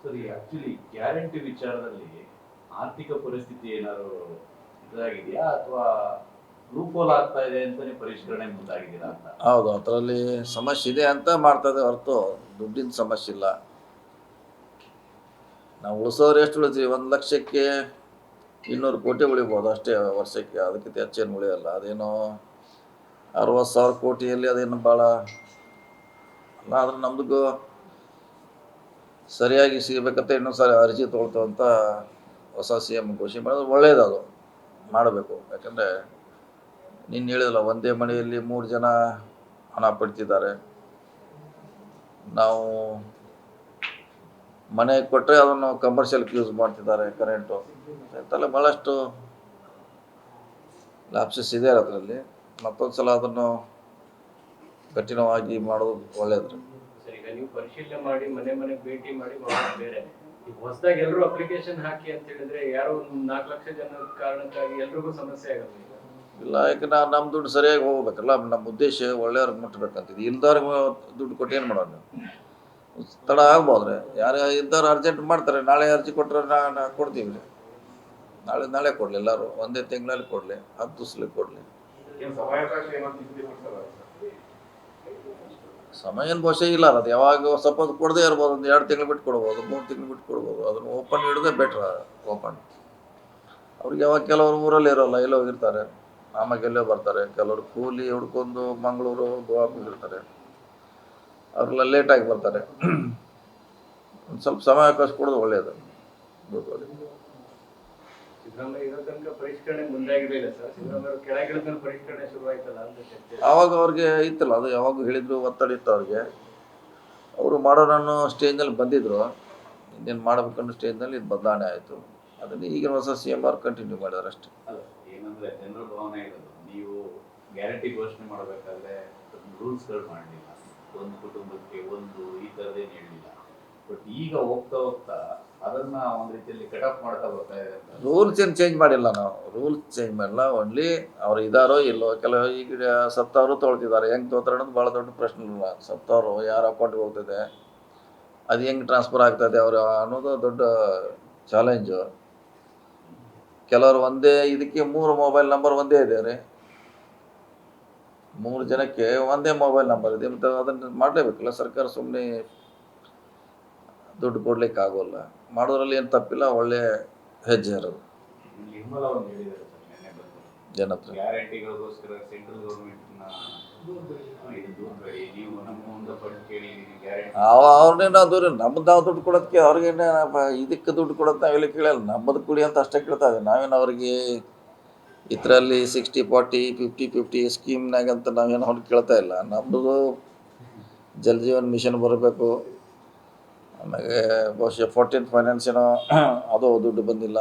ಸರಿ, actually guarantee ವಿಚಾರದಲ್ಲಿ ಆರ್ಥಿಕ ಪರಿಸ್ಥಿತಿ ಏನಾದ್ರು ಇದಾಗಿದೆಯಾ ಅಥವಾ ಲೂಪೋಲ್ ಆಗ್ತಾ ಇದೆ ಅಂತಾನೆ ಪರಿಷ್ಕರಣೆ ಮುಂದಾಗಿದ್ದೀರಾ ಅಂತ? ಹೌದು, ಅದರಲ್ಲಿ ಸಮಸ್ಯೆ ಇದೆ ಅಂತ ಮಾಡ್ತದೆ ಹೊರತು ದುಡ್ಡಿನ ಸಮಸ್ಯೆ ಇಲ್ಲ. ನಾವು ಉಳಿಸೋರು ಎಷ್ಟು ಉಳಿತೀವಿ? 1,00,000ಕ್ಕೆ 200 ಕೋಟಿ ಉಳಿಬೋದು ಅಷ್ಟೇ ವರ್ಷಕ್ಕೆ, ಅದಕ್ಕಿಂತ ಹೆಚ್ಚೇನು ಉಳಿಯಲ್ಲ. ಅದೇನೋ 60,000 ಕೋಟಿಯಲ್ಲಿ ಅದೇನು ಭಾಳ ಅಲ್ಲ. ಆದ್ರೆ ನಮ್ದು ಸರಿಯಾಗಿ ಸಿಗಬೇಕಂತ ಇನ್ನೊಂದು ಸಾರಿ ಅರ್ಜಿ ತೊಗೊಳ್ತವಂತ ಹೊಸ CM ಘೋಷಣೆ ಮಾಡೋದು ಒಳ್ಳೇದು. ಅದು ಮಾಡಬೇಕು. ಯಾಕಂದರೆ ನೀನು ಹೇಳಿದಲ್ಲ, ಒಂದೇ ಮನೆಯಲ್ಲಿ 3 ಜನ ಹಣ ಪಡ್ತಿದ್ದಾರೆ. ನಾವು ಮನೆ ಕೊಟ್ಟರೆ ಅದನ್ನು ಕಮರ್ಷಿಯಲ್ಗೆ ಯೂಸ್ ಮಾಡ್ತಿದ್ದಾರೆ, ಕರೆಂಟು ಅಂತೆಲ್ಲ ಭಾಳಷ್ಟು ಲ್ಯಾಪ್ಸಸ್ ಇದೆ ಅದರಲ್ಲಿ. ಮತ್ತೊಂದು ಸಲ ಅದನ್ನು ಕಠಿಣವಾಗಿ ಮಾಡೋದು ಒಳ್ಳೆಯದು. ಸರ್, ಈಗ ನೀವು ಪರಿಶೀಲನೆ ಮಾಡಿ ಮನೆ ಭೇಟಿ ಮಾಡಿ ಮಾಡೋದು ಬೇರೆ. ಈಗ ಹೊಸದಾಗಿ ಎಲ್ಲರೂ ಅಪ್ಲಿಕೇಶನ್ ಹಾಕಿ ಅಂತ ಹೇಳಿದ್ರೆ ಯಾರೋ ಒಂದು 4 ಲಕ್ಷ ಜನ ಕಾರಣಕ್ಕಾಗಿ ಎಲ್ರಿಗೂ ಸಮಸ್ಯೆ ಆಗುತ್ತೆ. ಇಲ್ಲ, ಯಾಕೆ ನಮ್ಮ ದುಡ್ಡು ಸರಿಯಾಗಿ ಹೋಗ್ಬೇಕಲ್ಲ. ನಮ್ಮ ಉದ್ದೇಶ ಒಳ್ಳೆಯವ್ರಿಗೆ ಮುಟ್ಟಬೇಕಂತಿದ್ದು. ಇಲ್ದವ್ರಿಗೆ ದುಡ್ಡು ಕೊಟ್ಟು ಏನು ಮಾಡೋದು? ತಡ ಆಗ್ಬೋದ್ರೆ ಯಾರು ಇದ್ದವ್ರು ಅರ್ಜೆಂಟ್ ಮಾಡ್ತಾರೆ. ನಾಳೆ ಅರ್ಜಿ ಕೊಟ್ಟರೆ ನಾ ಕೊಡ್ತೀವಿ. ನಾಳೆ ಕೊಡಲಿ, ಎಲ್ಲರೂ ಒಂದೇ ತಿಂಗಳಲ್ಲಿ ಕೊಡಲಿ, 10 ದಿವಸದಲ್ಲಿ ಕೊಡಲಿ. ಸಮಯ ಏನು ಬಹುಶಃ ಇಲ್ಲ. ಅದು ಯಾವಾಗ ಸಪೋಸ್ ಕೊಡದೇ ಇರ್ಬೋದು, ಒಂದು 2 ತಿಂಗಳು ಬಿಟ್ಟು ಕೊಡ್ಬೋದು, 3 ತಿಂಗಳು ಬಿಟ್ಟು ಕೊಡ್ಬೋದು. ಅದನ್ನು ಓಪನ್ ಹಿಡಿದೇ ಬೆಟ್ರ್. ಓಪನ್ ಅವ್ರಿಗೆ ಯಾವಾಗ ಕೆಲವರು ಊರಲ್ಲಿ ಇರೋಲ್ಲ, ಎಲ್ಲೋ ಇರ್ತಾರೆ, ಆಮೇಲೆ ಎಲ್ಲೋ ಬರ್ತಾರೆ. ಕೆಲವರು ಕೂಲಿ ಹುಡ್ಕೊಂಡು ಮಂಗಳೂರು ಗೋವಾಕ್ಕೆ ಹೋಗಿರ್ತಾರೆ, ಅವ್ರೆಲ್ಲ ಲೇಟಾಗಿ ಬರ್ತಾರೆ. ಒಂದು ಸ್ವಲ್ಪ ಸಮಯಾವಕಾಶ ಕೊಡೋದು ಒಳ್ಳೆಯದು. ಸಿದ್ದರಾಮಯ್ಯ ಇರೋ ತನಕ ಪರಿಷ್ಕರಣೆ ಮುಂದಾಗಿರಲಿಲ್ಲ ಸರ್. ಸಿದ್ದರಾಮಯ್ಯ ಕೆಳಗಿಳಿದ ಪರಿಷ್ಕರಣೆ ಶುರುವಾಯ್ತಲ್ಲ ಅಂತ ಚರ್ಚೆ. ಆವಾಗ ಅವ್ರಿಗೆ ಇತ್ತಲ್ಲ, ಅದು ಯಾವಾಗ ಹೇಳಿದ್ರು, ಒತ್ತಡ ಇತ್ತು ಅವ್ರಿಗೆ. ಅವರು ಮಾಡೋಣ ಸ್ಟೇಜ್ನಲ್ಲಿ ಬಂದಿದ್ರು. ಇನ್ನೇನು ಮಾಡಬೇಕನ್ನೋ ಸ್ಟೇಜ್ನಲ್ಲಿ ಇದು ಬದಲಾವಣೆ ಆಯಿತು. ಅದನ್ನು ಈಗಿನ ಹೊಸ CM ಅವ್ರು ಕಂಟಿನ್ಯೂ ಮಾಡಿದಾರೆ ಅಷ್ಟೇ. ಅಲ್ಲ, ಏನಂದ್ರೆ ಜನರ ಭಾವನೆ ಇರೋದು, ನೀವು ಗ್ಯಾರಂಟಿ ಘೋಷಣೆ ಮಾಡಬೇಕಾದ್ರೆ ರೂಲ್ಸ್ಗಳು ಮಾಡಲಿಲ್ಲ, ಒಂದು ಕುಟುಂಬಕ್ಕೆ ಒಂದು ಈ ಥರದ್ದೇನು ಹೇಳಲಿಲ್ಲ. ಬಟ್ ಈಗ ಹೋಗ್ತಾ ಹೋಗ್ತಾ ಅದನ್ನ ಒಂದು ರೀತಿಯಲ್ಲಿ ಕಟ್ ಆಫ್ ಮಾಡ್ತಾ ಬರ್ತಾ ಇದೆ. ರೂಲ್ಸ್ ಏನು ಚೇಂಜ್ ಮಾಡಿಲ್ಲ ನಾವು. ರೂಲ್ಸ್ ಚೇಂಜ್ ಮಾಡಿಲ್ಲ. ಓನ್ಲಿ ಅವ್ರು ಇದ್ದಾರೋ ಇಲ್ಲೋ. ಕೆಲವು ಈಗ ಸತ್ತವರು ತೊಳ್ತಿದ್ದಾರೆ. ಹೆಂಗೆ ತೊಗೊತಾರೆ ಅನ್ನೋದು ಭಾಳ ದೊಡ್ಡ ಪ್ರಶ್ನೆ ಇಲ್ಲ. ಸತ್ತವರು ಯಾರ ಅಕೌಂಟ್ಗೆ ಹೋಗ್ತದೆ, ಅದು ಹೆಂಗೆ ಟ್ರಾನ್ಸ್ಫರ್ ಆಗ್ತದೆ ಅವರು ಅನ್ನೋದು ದೊಡ್ಡ ಚಾಲೆಂಜು. ಕೆಲವರು ಇದಕ್ಕೆ 3 ಮೊಬೈಲ್ ನಂಬರ್ ಒಂದೇ ಇದೆ ರೀ. 3 ಜನಕ್ಕೆ ಒಂದೇ ಮೊಬೈಲ್ ನಂಬರ್ ಇದೆ. ಮತ್ತು ಅದನ್ನು ಮಾಡಲೇಬೇಕಲ್ಲ ಸರ್ಕಾರ. ಸುಮ್ಮನೆ ದುಡ್ಡು ಕೊಡ್ಲಿಕ್ಕೆ ಆಗೋಲ್ಲ. ಮಾಡೋದ್ರಲ್ಲಿ ಏನು ತಪ್ಪಿಲ್ಲ. ಒಳ್ಳೆ ಹೆಜ್ಜೆ ಇರೋದು. ನಿರ್ಮಲ ಒಂದು ಹೇಳಿದ್ದಾರೆ ಸರ್ ನಿನ್ನೆ ಬಂದು, ಜನತ್ರ ಗ್ಯಾರಂಟಿಗಳಿಗೋಸ್ಕರ ಸೆಂಟ್ರಲ್ ಗೌರ್ಮೆಂಟ್ನ ಇದು ದೂರಬೇಡಿ, ನೀವು ನಮ್ಮ ಮುಂದೆ ಪಟ್ಟು ಕೇಳಿ ಗ್ಯಾರಂಟಿ. ಅವ್ರನ್ನೇ ದೂರ. ನಮ್ಮದು ನಾವು ದುಡ್ಡು ಕೊಡೋದಕ್ಕೆ ಅವ್ರಿಗೇನೆ ಇದಕ್ಕೆ ದುಡ್ಡು ಕೊಡೋದು ನಾವೆಲ್ಲ ಕೇಳಲ್ಲ. ನಮ್ಮದು ಕುಡಿ ಅಂತ ಅಷ್ಟೇ ಕೇಳ್ತಾ ಇದ್ದೀವಿ. ನಾವೇನು ಅವ್ರಿಗೆ ಇದರಲ್ಲಿ 60-40 50-50 ಸ್ಕೀಮ್ನಾಗಂತ ನಾವೇನು ಅವ್ರಿಗೆ ಕೇಳ್ತಾ ಇಲ್ಲ. ನಮ್ಮದು ಜಲ್ ಜೀವನ್ ಮಿಷನ್ ಬರಬೇಕು. ಆಮೇಲೆ ಬಹುಶಃ 14th ಫೈನಾನ್ಸ್ ಏನೋ ಅದು ದುಡ್ಡು ಬಂದಿಲ್ಲ.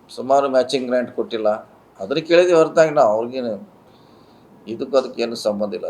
ಸುಮಾರು ಮ್ಯಾಚಿಂಗ್ ಗ್ರ್ಯಾಂಟ್ ಕೊಟ್ಟಿಲ್ಲ. ಅದನ್ನು ಕೇಳಿದ್ದೀವಿ ಹೊರತಾಗಿ ನಾವು ಅವ್ರಿಗೇನು ಇದಕ್ಕೂ ಅದಕ್ಕೇನು ಸಂಬಂಧ ಇಲ್ಲ.